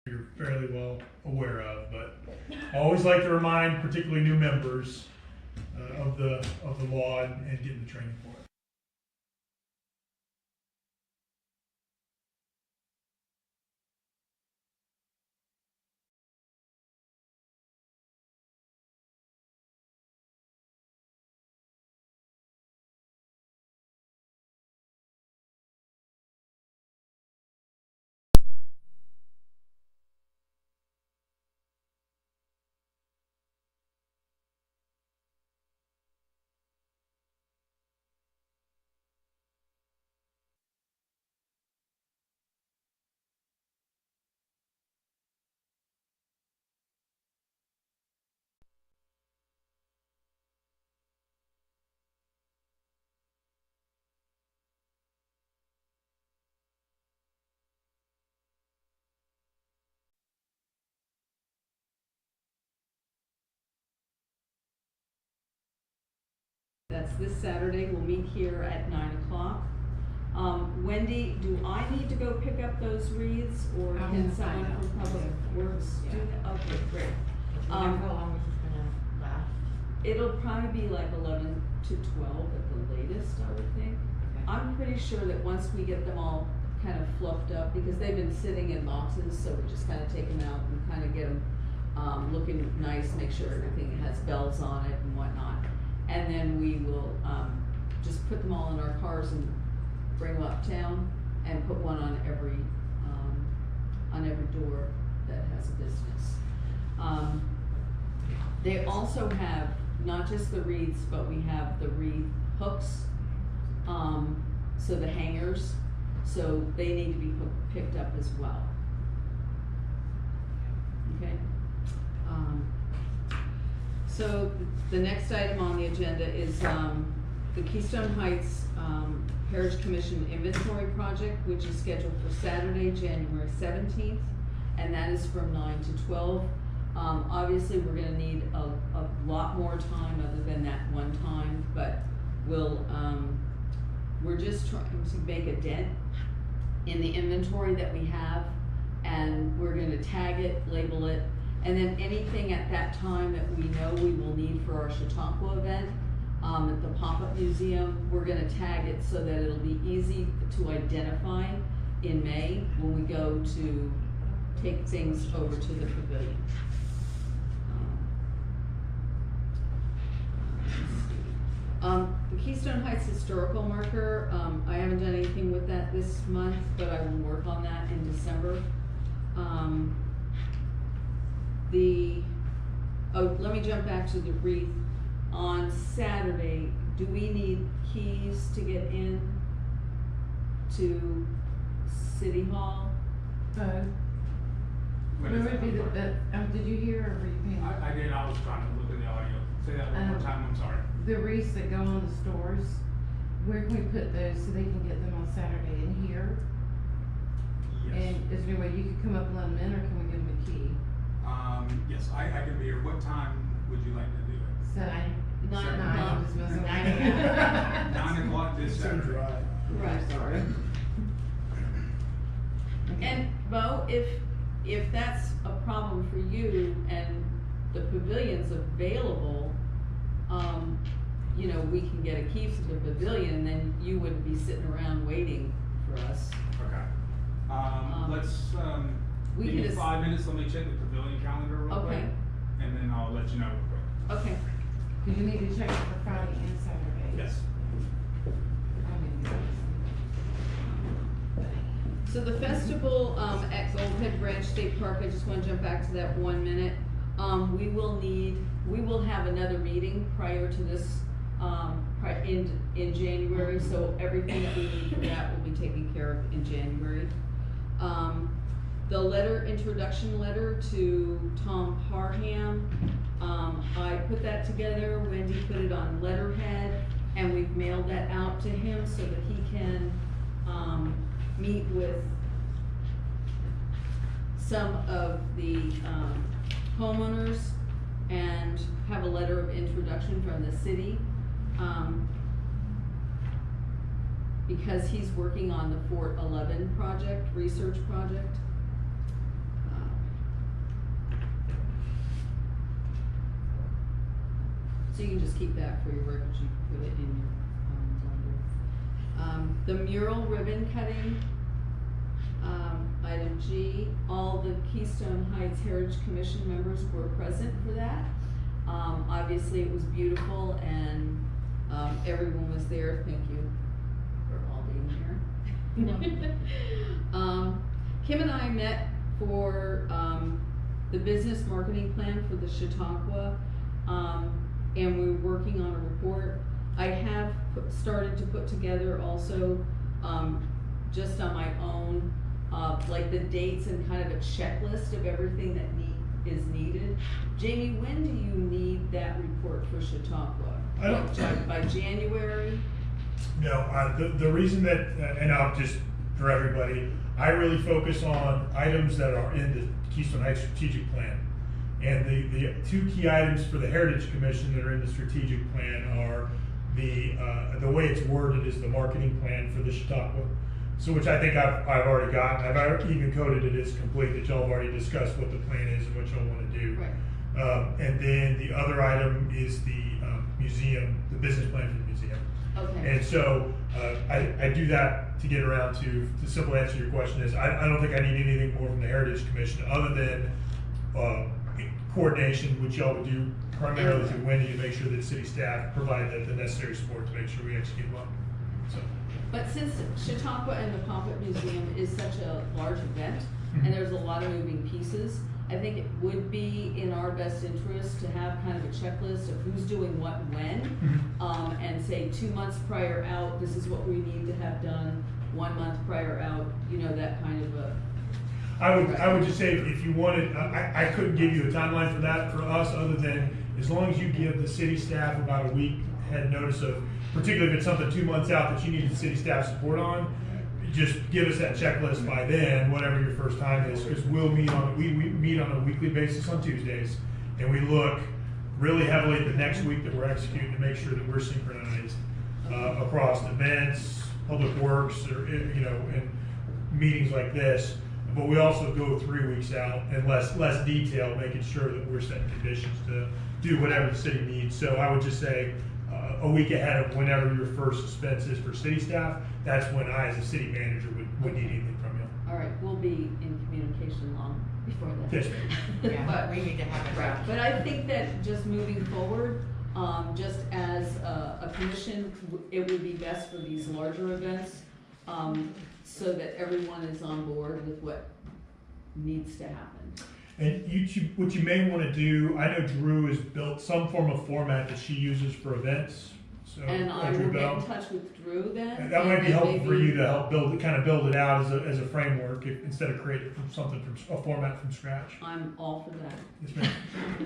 you're fairly well aware of, but I always like to remind particularly new members of the law and getting the training for it. That's this Saturday. We'll meet here at 9 o'clock. Wendy, do I need to go pick up those wreaths, or can someone from Public Works do that? Okay, great. How long is this gonna last? It'll probably be like 11 to 12 at the latest, I would think. Okay. I'm pretty sure that once we get them all kind of fluffed up, because they've been sitting in boxes, so we just kind of take them out and kind of get them looking nice, make sure everything has bells on it and whatnot. And then we will just put them all in our cars and bring them uptown and put one on every door that has a business. They also have not just the wreaths, but we have the wreath hooks, so the hangers, so they need to be picked up as well. Okay. So the next item on the agenda is the Keystone Heights Parish Commission Inventory Project, which is scheduled for Saturday, January 17th, and that is from 9 to 12. Obviously, we're going to need a lot more time other than that one time, but we're just trying to make a dent in the inventory that we have, and we're going to tag it, label it, and then anything at that time that we know we will need for our Chautauqua event at the pop-up museum, we're going to tag it so that it'll be easy to identify in May when we go to take things over to the pavilion. The Keystone Heights Historical Marker, I haven't done anything with that this month, but I will work on that in December. Let me jump back to the wreath. On Saturday, do we need keys to get in to City Hall? Where would be did you hear or were you paying? I did. I was trying to look at the audio. Say that one more time. I'm sorry. The wreaths that go on the stores, where can we put those so they can get them on Saturday in here? Yes. And is there a way you could come up and let them in, or can we give them a key? Yes, I can be here. What time would you like to do it? 9 o'clock. Just messing with 9 o'clock this Saturday. Right. Sorry. And Bo, if that's a problem for you and the pavilion's available, we can get a key for the pavilion, and then you wouldn't be sitting around waiting for us. Okay. Let's we give me could 5 minutes. Let me check the pavilion calendar real quick, and then I'll let you know real quick. Okay. Because you need to check it for Friday and Saturday. Yes. So the festival at Goldhead Branch State Park, I just want to jump back to that 1 minute. We will have another meeting prior to this in January, so everything that we need for that will be taken care of in January. The introduction letter to Tom Parham, I put that together, Wendy put it on letterhead, and we've mailed that out to him so that he can meet with some of the homeowners and have a letter of introduction from the city, because he's working on the Fort 11 project, research project. So you can just keep that for your records, you can put it in your, binder. The mural ribbon cutting, item G, all the Keystone Heights Heritage Commission members were present for that. Obviously it was beautiful and, everyone was there, thank you for all being here. Kim and I met for, the business marketing plan for the Chautauqua, and we were working on a report. I have started to put together also, just on my own, like the dates and kind of a checklist of everything that is needed. Jamie, when do you need that report for Chautauqua? I don't. By January? No, the reason that, and I'll just, for everybody, I really focus on items that are in the Keystone Heights strategic plan. And the two key items for the Heritage Commission that are in the strategic plan are the way it's worded is the marketing plan for the Chautauqua. So which I think I've already gotten. I've even coded it as complete, that y'all have already discussed what the plan is and what y'all want to do. Right. And then the other item is the museum, the business plan for the museum. Okay. And so I do that to get around to the simple answer to your question is I don't think I need anything more from the Heritage Commission other than coordination, which y'all would do primarily through Wendy to make sure that city staff provide the necessary support to make sure we execute well. So. But since Chautauqua and the Pompet Museum is such a large event, and there's a lot of moving pieces, I think it would be in our best interest to have kind of a checklist of who's doing what when, and say 2 months prior out, this is what we need to have done, 1 month prior out, you know, that kind of a. I would just say if you wanted, I couldn't give you a timeline for that for us other than as long as you give the city staff about a week head notice of, particularly if it's something 2 months out that you need the city staff support on, just give us that checklist by then, whatever your first time is, because we meet on a weekly basis on Tuesdays, and we look really heavily at the next week that we're executing to make sure that we're synchronized across events, public works, or and meetings like this. But we also go 3 weeks out and less detail, making sure that we're setting conditions to do whatever the city needs. So I would just say a week ahead of whenever your first expense is for city staff, that's when I, as a city manager, would need anything from you. All right, we'll be in communication long before that. Yes, ma'am. Yeah, we need to have it right. But I think that just moving forward, just as a commission, it would be best for these larger events, so that everyone is on board with what needs to happen. And what you may want to do, I know Drew has built some form of format that she uses for events. So, And I Drew will get Bell. in touch with Drew then. And that might be and helpful for maybe- you to help build it out as a framework instead of creating a format from scratch. I'm all for that. Yes,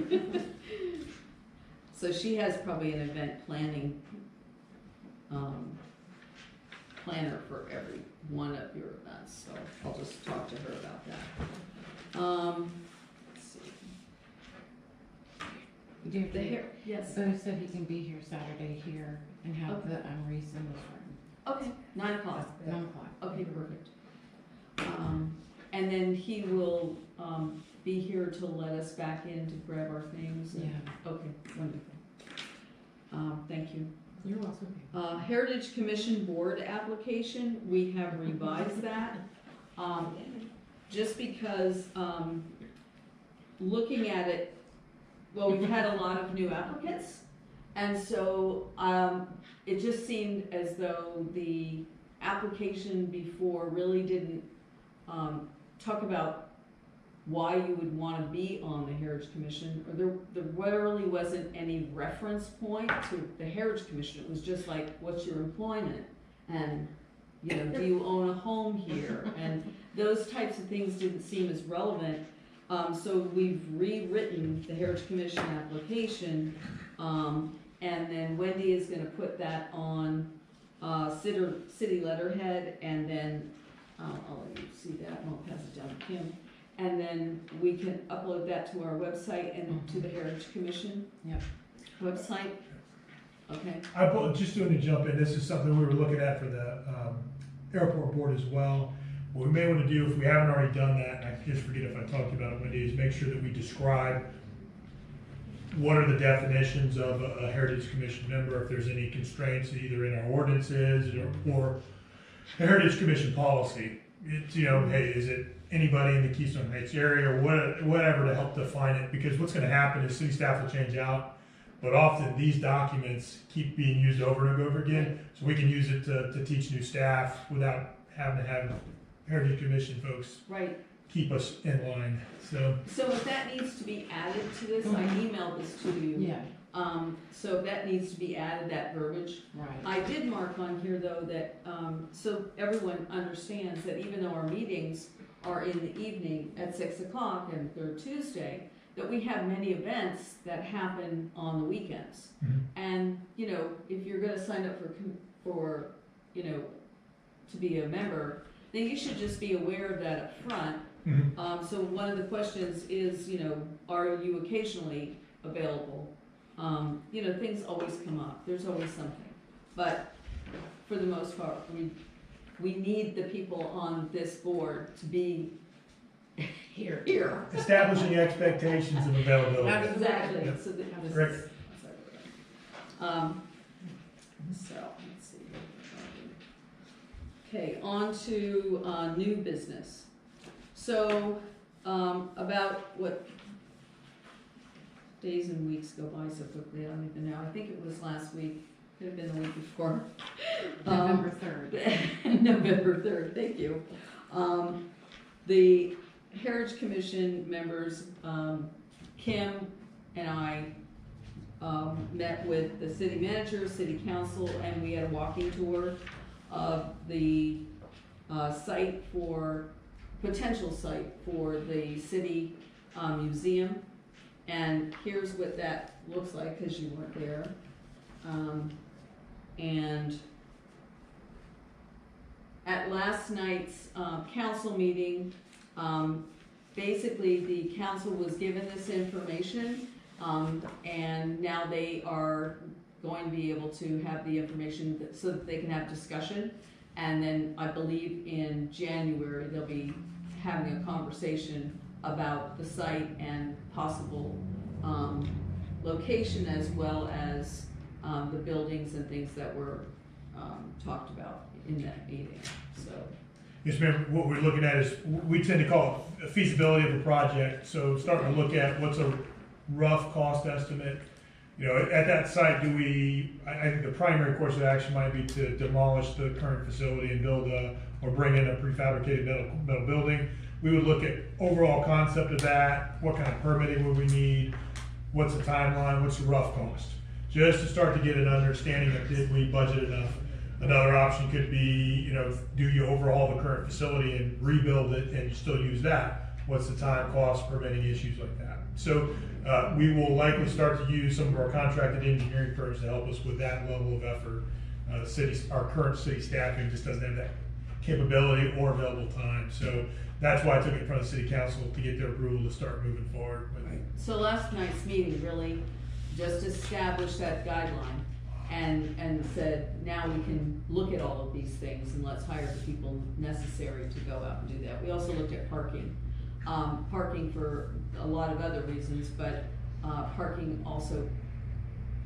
ma'am. So she has probably an event planning, planner for every one of your events, so I'll just talk to her about that. Let's see. You do have The to, hair, yes, Bo said he can be here Saturday here and have Okay. the wreaths in this room. okay, 9 o'clock. 9 o'clock. Okay, perfect. And then he will, be here to let us back in to grab our things. and- Yeah. Okay, wonderful. Thank you. You're welcome. Heritage Commission Board application, we have revised that. Just because, looking at it, well, we've had a lot of new applicants. And so, it just seemed as though the application before really didn't, talk about why you would wanna be on the Heritage Commission, or there really wasn't any reference point to the Heritage Commission. It was just like, what's your employment? And, do you own a home here? And those types of things didn't seem as relevant. So we've rewritten the Heritage Commission application, and then Wendy is gonna put that on, city letterhead, and then, I'll let you see that, and I'll pass it down to Kim. And then we can upload that to our website and to the Heritage Commission Yep. website. Okay, Just doing a jump in, this is something we were looking at for the airport board as well. What we may want to do, if we haven't already done that, and I just forget if I talked about it, Wendy, is make sure that we describe what are the definitions of a Heritage Commission member, if there's any constraints either in our ordinances or a Heritage Commission policy. It's, you know, hey, is it anybody in the Keystone Heights area or whatever to help define it? Because what's going to happen is city staff will change out, but often these documents keep being used over and over again, so we can use it to teach new staff without having to have Heritage Commission folks Right. keep us in line. So So if that needs to be added to this, I emailed this to you. Yeah, So if that needs to be added, that verbiage. right. I did mark on here though that, so everyone understands that even though our meetings are in the evening at 6 o'clock and third Tuesday, that we have many events that happen on the weekends. And, you know, if you're gonna sign up for, you know, to be a member, then you should just be aware of that up front. So one of the questions is, you know, are you occasionally available? You know, things always come up, there's always something. But for the most part, we need the people on this board to be here. establishing expectations of availability. Exactly. Yep. So that, Correct. so, let's see. Okay, on to, new business. So, about what, days and weeks go by so quickly, I don't even know. I think it was last week, could have been the week before. November 3rd. November 3rd, thank you. The Heritage Commission members, Kim and I, met with the city manager, city council, and we had a walking tour of the potential site for the city museum. And here's what that looks like, because you weren't there. And at last night's council meeting, basically the council was given this information, and now they are going to be able to have the information so that they can have discussion. And then I believe in January, they'll be having a conversation about the site and possible location, as well as the buildings and things that were talked about in that meeting, so. Yes, ma'am. What we're looking at is, we tend to call it a feasibility of a project. So starting to look at what's a rough cost estimate. You know, at that site, I think the primary course of action might be to demolish the current facility and build or bring in a prefabricated metal building. We would look at overall concept of that, what kind of permitting would we need, what's the timeline, what's the rough cost, just to start to get an understanding of did we budget enough. Another option could be, you know, do you overhaul the current facility and rebuild it and you still use that? What's the time, cost, permitting issues like that? So we will likely start to use some of our contracted engineering firms to help us with that level of effort. Our current city staffing just doesn't have that capability or available time. So that's why I took it in front of the city council to get their approval to start moving forward. So last night's meeting really just established that guideline and said, now we can look at all of these things and let's hire the people necessary to go out and do that. We also looked at parking. Parking for a lot of other reasons, but parking also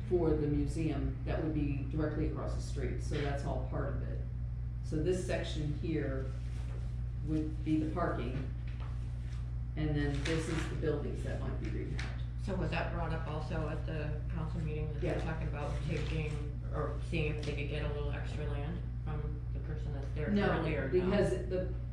for the museum that would be directly across the street, so that's all part of it. So this section here would be the parking, and then this is the buildings that might be rehabbed. So was that brought up also at the council meeting, that they're Yeah. talking about taking, or seeing if they could get a little extra land from the person that's there No, currently, or no? because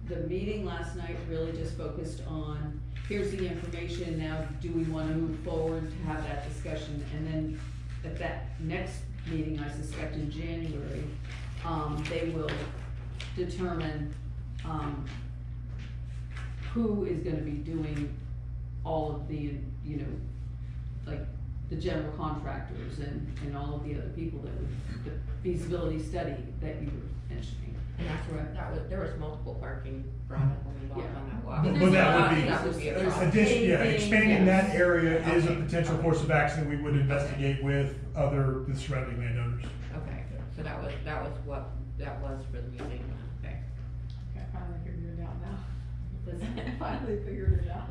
the meeting last night really just focused on, here's the information, now do we wanna move forward to have that discussion? And then at that next meeting, I suspect in January, they will determine, who is gonna be doing all of the, you know, like the general contractors and all of the other people that would, the feasibility study that you were mentioning. And that's where, there was multiple parking brought up when we walked Yeah. on that walk. But But that would That would be a problem. expanding that area is a Okay. potential course of action that we would investigate with the surrounding landowners. Okay, so that was what that was for the museum, okay. I finally figured it out now. Finally figured it out.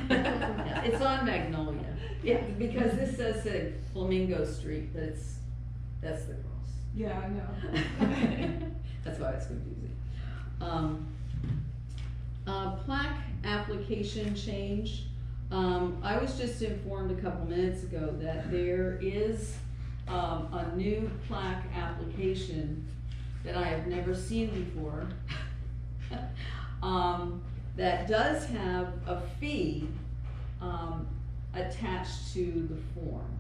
Yeah, it's on Magnolia. Because this says that Flamingo Street, but that's the cross. Yeah, I know. That's why it's confusing. Plaque application change. I was just informed a couple minutes ago that there is a new plaque application that I have never seen before. That does have a fee attached to the form.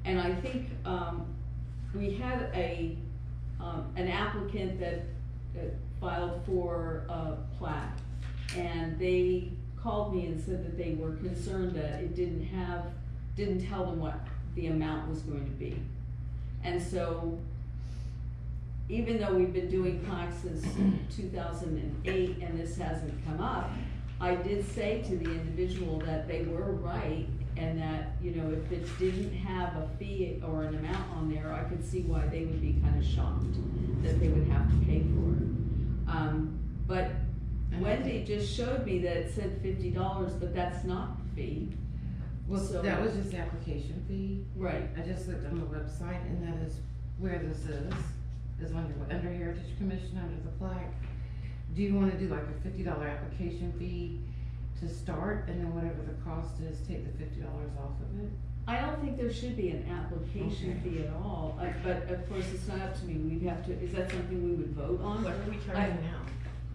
And I think we had an applicant that filed for a plaque, and they called me and said that they were concerned that it didn't tell them what the amount was going to be. And so, even though we've been doing plaques since 2008 and this hasn't come up, I did say to the individual that they were right, and that, you know, if it didn't have a fee or an amount on there, I could see why they would be kind of shocked that they would have to pay for it. But Wendy just showed me that it said $50, but that's not the fee. Well, So- that was just the application fee. Right. I just looked on the website, and that is where this is under Heritage Commission, under the plaque. Do you wanna do like a $50 application fee to start, and then whatever the cost is, take the $50 off of it? I don't think there should be an application Okay. fee at all, but of course, it's not up to me, we'd have to, is that something we would vote on? What are we charging now?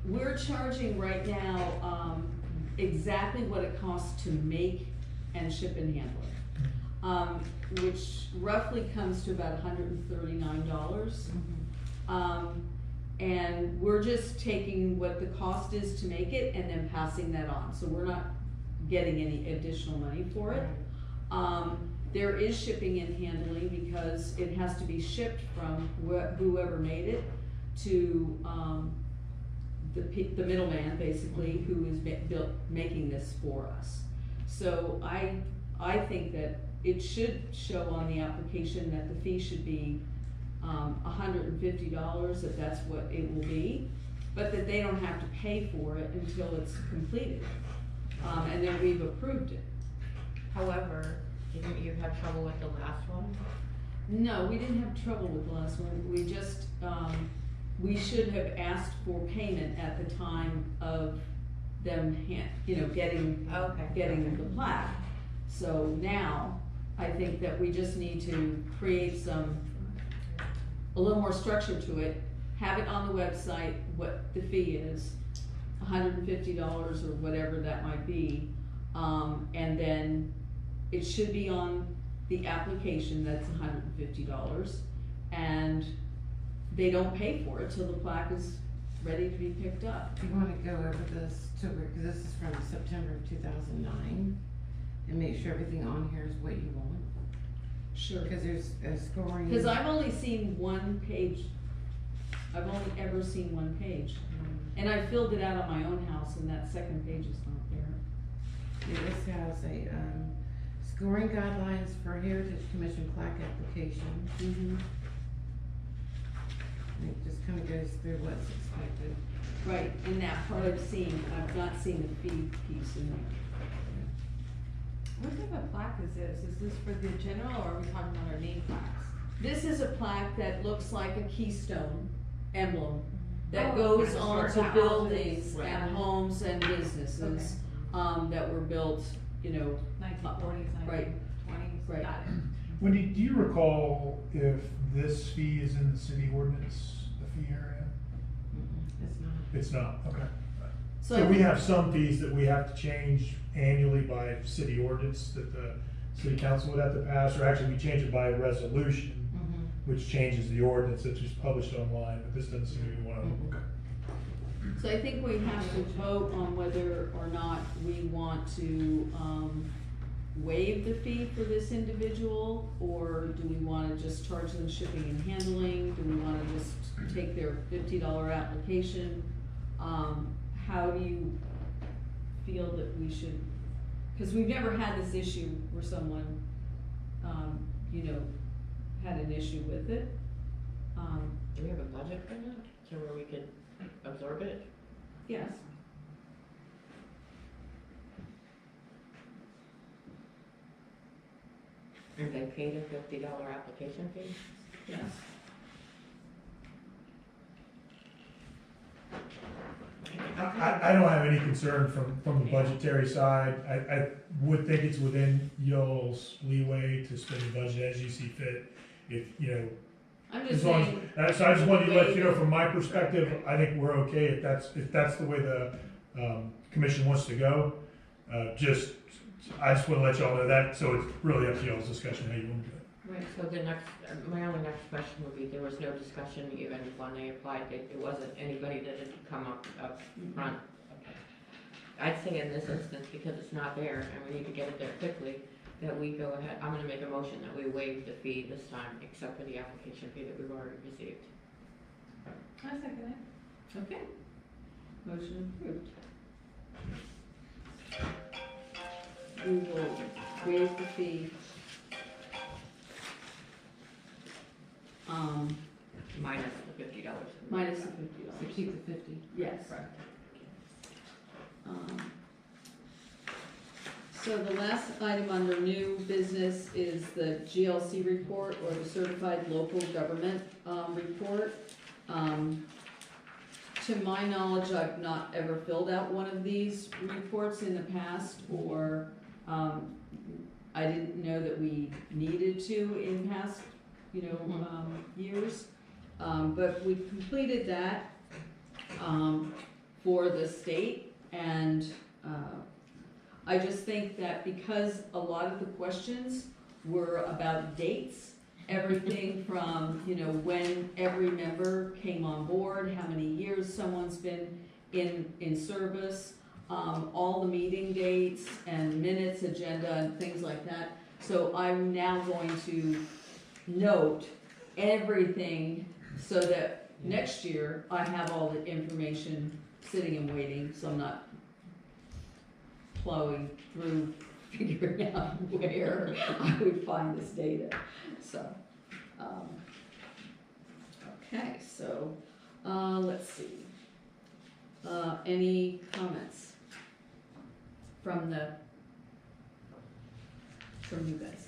We're charging right now, exactly what it costs to make and ship and handle it. Which roughly comes to about $139. And we're just taking what the cost is to make it and then passing that on, so we're not getting any additional money for it. There is shipping and handling because it has to be shipped from whoever made it to, the middleman, basically, who is making this for us. So I think that it should show on the application that the fee should be $150, if that's what it will be, but that they don't have to pay for it until it's completed, and then we've approved it. However, didn't you have trouble with the last one? No, we didn't have trouble with the last one, we just, we should have asked for payment at the time of them getting the plaque. So now, I think that we just need to create a little more structure to it, have it on the website, what the fee is, $150 or whatever that might be, and then it should be on the application, that's $150, and they don't pay for it till the plaque is ready to be picked up. Do you wanna go over this cause this is from September of 2009, and make sure everything on here is what you want? Sure. Cause there's a scoring. Cause I've only seen one page, I've only ever seen one page, and I filled it out at my own house, and that second page is not there. Yeah, this has a, scoring guidelines for Heritage Commission plaque application. And it just kinda goes through what's expected. Right, in that part I've not seen the fee piece in there. What type of plaque is this? Is this for the general, or are we talking about our name plaques? This is a plaque that looks like a keystone emblem that Oh, goes okay. on to Houses. buildings Right. and homes and businesses, that were built, 1940s, Right. 1920s, Right. got it. Wendy, do you recall if this fee is in the city ordinance, the fee area? It's not. It's not, okay. So So we have some fees that we have to change annually by city ordinance that the city council would have to pass, or actually we change it by resolution, which changes the ordinance that's just published online, but this doesn't seem to be one of them. Okay. So I think we have to vote on whether or not we want to, waive the fee for this individual, or do we wanna just charge them shipping and handling? Do we wanna just take their $50 application? How do you feel that we should, cause we've never had this issue where someone, had an issue with it. Do we have a budget for that, to where we could absorb it? Yes. And they paid a $50 application fee? Yes. I don't have any concern from the budgetary side. I would think it's within y'all's leeway to spend the budget as you see fit. If, you know, I'm just as long saying, as, so I just wanted to let you know from my perspective, I think we're okay if that's the way the, commission wants to go. I just wanna let y'all know that, so it's really up to y'all's discussion how you wanna do it. Right, so the next, my only next question would be, there was no discussion even when they applied, it wasn't anybody that had come up front. Okay. I'd say in this instance, because it's not there and we need to get it there quickly, that we go ahead, I'm gonna make a motion that we waive the fee this time, except for the application fee that we've already received. I second it. okay. Motion approved. We will waive the fee. Minus the $50. Minus the $50. So keep the 50. Yes. So the last item under new business is the GLC report, or the Certified Local Government report. To my knowledge, I've not ever filled out one of these reports in the past, or I didn't know that we needed to in past, years. But we completed that for the state, and I just think that because a lot of the questions were about dates, everything from, when every member came on board, how many years someone's been in service, all the meeting dates and minutes, agenda, and things like that. So I'm now going to note everything so that next year I have all the information sitting and waiting, so I'm not plowing through figuring out where I would find this data. So, okay, so let's see. Any comments from you guys?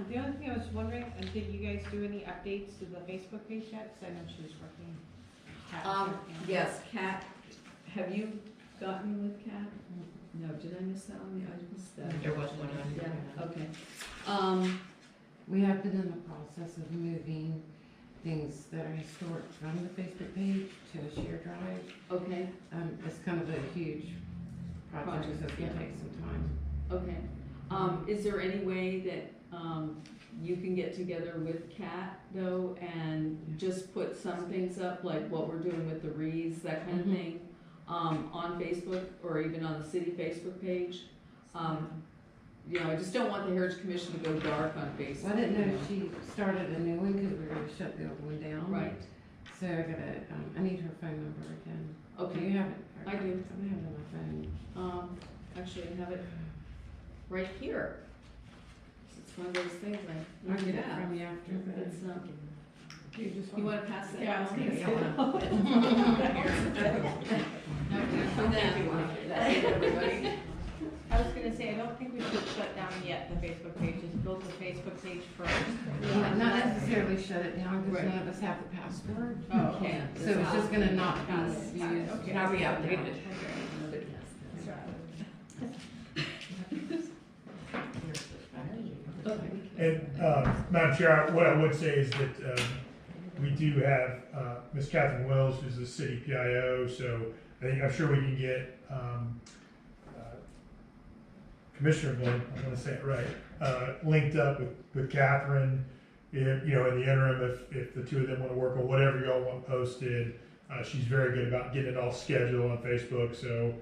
The only thing I was wondering, did you guys do any updates to the Facebook page yet? Cause I know she was working. Yes, Kat, have you gotten with Kat? No, did I miss that on the, I missed that. There was one on here. Yeah, okay. We have been in the process of moving things that are historic from the Facebook page to a shared drive. Okay, It's kind of a huge project, so it's gonna take some time. okay. Is there any way that, you can get together with Kat though and just put some things up, like what we're doing with the wreaths, that kind of thing, on Facebook or even on the city Facebook page? I just don't want the Heritage Commission to go dark on Facebook. Well, I didn't know if she started a new one because we were gonna shut the old one down. Right, So I gotta, I need her phone number again. Do okay, you have it? I do. I don't have it on my phone. Actually, I have it right here. It's one of those things I I'll get it have. from you after this. It's, you wanna pass that? Yeah, I was down? gonna say. For them. Everybody. I was gonna say, I don't think we should shut down yet the Facebook page, just build the Facebook page first. Not necessarily shut it down because Right. none of us have the password. Oh, Okay. So it's just gonna not be Pass. used. Okay. Now we updated. Okay. And, Madam Chair, what I would say is that, we do have, Ms. Catherine Wells, who's the city PIO, so I'm sure we can get, Commissioner Glenn, I want to say it right, linked up with Catherine, if, in the interim, if the two of them want to work on whatever y'all want posted. She's very good about getting it all scheduled on Facebook, so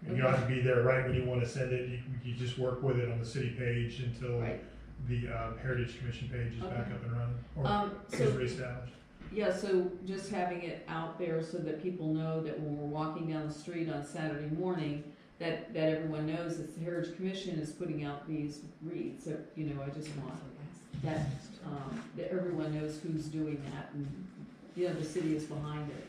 you don't have to be there right when you want to send it. You just work with it on the city page until Right. the Heritage Commission page is back Okay. up and running, or So, is reestablished. yeah, so just having it out there so that people know that when we're walking down the street on Saturday morning, that everyone knows that the Heritage Commission is putting out these wreaths. So, I just want that everyone knows who's doing that, and, the city is behind it.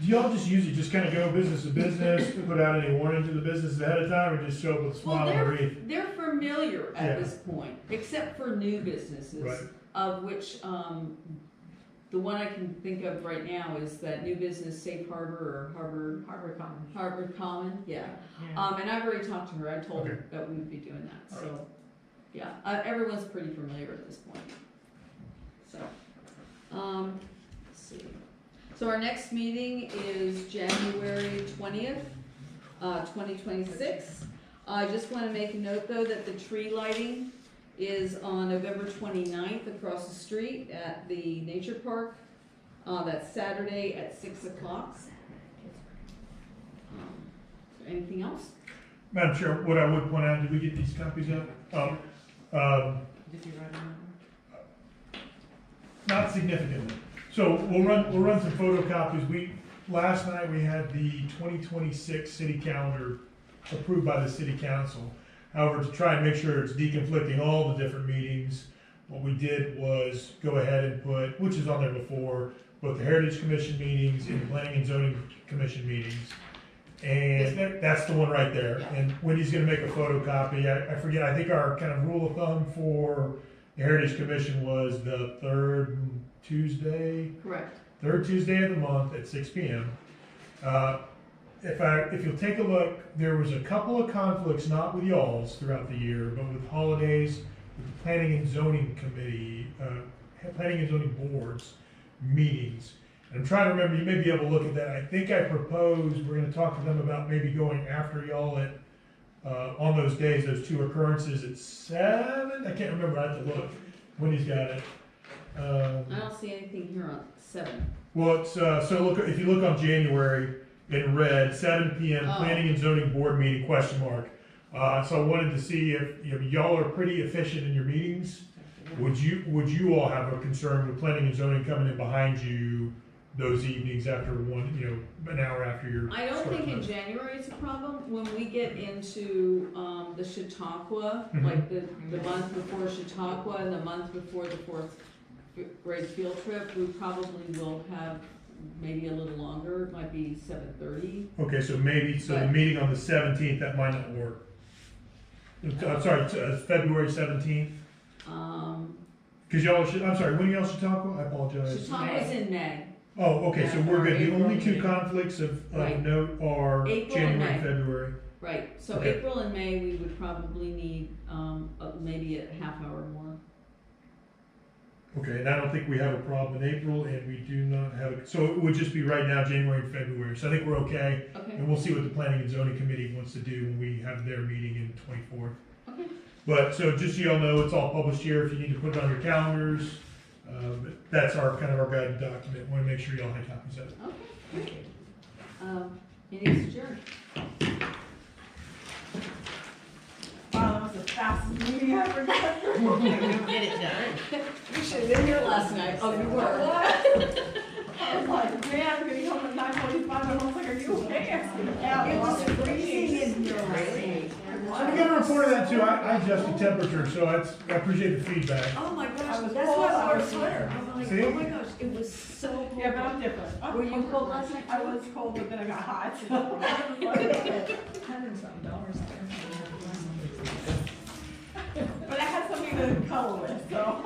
do y'all just usually just kind of go business to business, put out any warning to the businesses ahead of time, or just show up with a Well, smile on the wreath? they're familiar Yeah. at this point, except for new businesses. Right. Of which, the one I can think of right now is that new business Safe Harbor or Harbor Common, yeah. And I've already talked to her, I told her Okay. that we would be doing that, All so, yeah, everyone's pretty familiar at this point. So, let's see. So our next meeting is January 20th, 2026. I just wanna make a note though that the tree lighting is on November 29th across the street at the Nature Park. That's Saturday at 6 o'clock. Anything else? Madam Chair, what I would point out, did we get these copies out? Did you write them Not significantly. So we'll run some photocopies. Last night we had the 2026 city calendar approved by the city council. However, to try and make sure it's deconflicting all the different meetings, what we did was go ahead and put, which is on there before, both the Heritage Commission meetings and the Planning and Zoning Commission meetings. And that's the one right there. And Wendy's gonna make a photocopy. I forget, I think our kind of rule of thumb for the Heritage Commission was the third Tuesday Correct. third Tuesday of the month at 6 p.m. If you'll take a look, there was a couple of conflicts, not with y'all's throughout the year, but with holidays, with the Planning and Zoning Committee, Planning and Zoning Boards meetings. And I'm trying to remember, you may be able to look at that. I think I proposed, we're gonna talk to them about maybe going after y'all at, on those days, those two occurrences at 7? I can't remember, I have to look. Wendy's got it. I don't see anything here on 7. Well, it's, so look, if you look on January, in red, 7 p.m. Oh. Planning and Zoning Board meeting, question mark. So I wanted to see if, y'all are pretty efficient in your meetings. Would you all have a concern with Planning and Zoning coming in behind you those evenings after an hour after your? I don't think in start time? January it's a problem. When we get into, the Chautauqua, Mhm. like the month before Chautauqua and the month before the 4th grade field trip, we probably will have maybe a little longer, it might be 7:30. Okay, so maybe, the But- meeting on the 17th, that might not work. I'm sorry, it's February 17th? Because y'all should, I'm sorry, when y'all Chautauqua? I apologize. Chautauqua's in May. Oh, okay, so we're good. The April only two meeting. conflicts of Right. note are April and January and May. February. Right, so Okay. April and May, we would probably need, maybe a half hour more. Okay, and I don't think we have a problem in April, and we do not have, so it would just be right now, January and February. So I think we're okay, Okay, and we'll see what the Planning and Zoning Committee wants to do when we have their meeting in 24th. okay. But, so just so y'all know, it's all published here if you need to put it on your calendars. But that's our guided document. Want to make sure y'all have copies of it. Okay, great. Meeting's adjourned. Wow, that was the fastest meeting I ever got through. Get it done. You should have been here last night. Oh, you were? I was like, man, I'm getting home at 9:45, and I was like, are you okay? Yeah, It was freezing in here last night. So we got a report of that too. I adjust the temperature, so I appreciate the feedback. Oh my gosh, I was that's cold, what I I was was sweater. I'm like, See? oh my gosh, it was so cold. Yeah, but I'm different. Were you cold last night? I was cold, but then I got hot. So I was like, but I had something to cuddle with, so.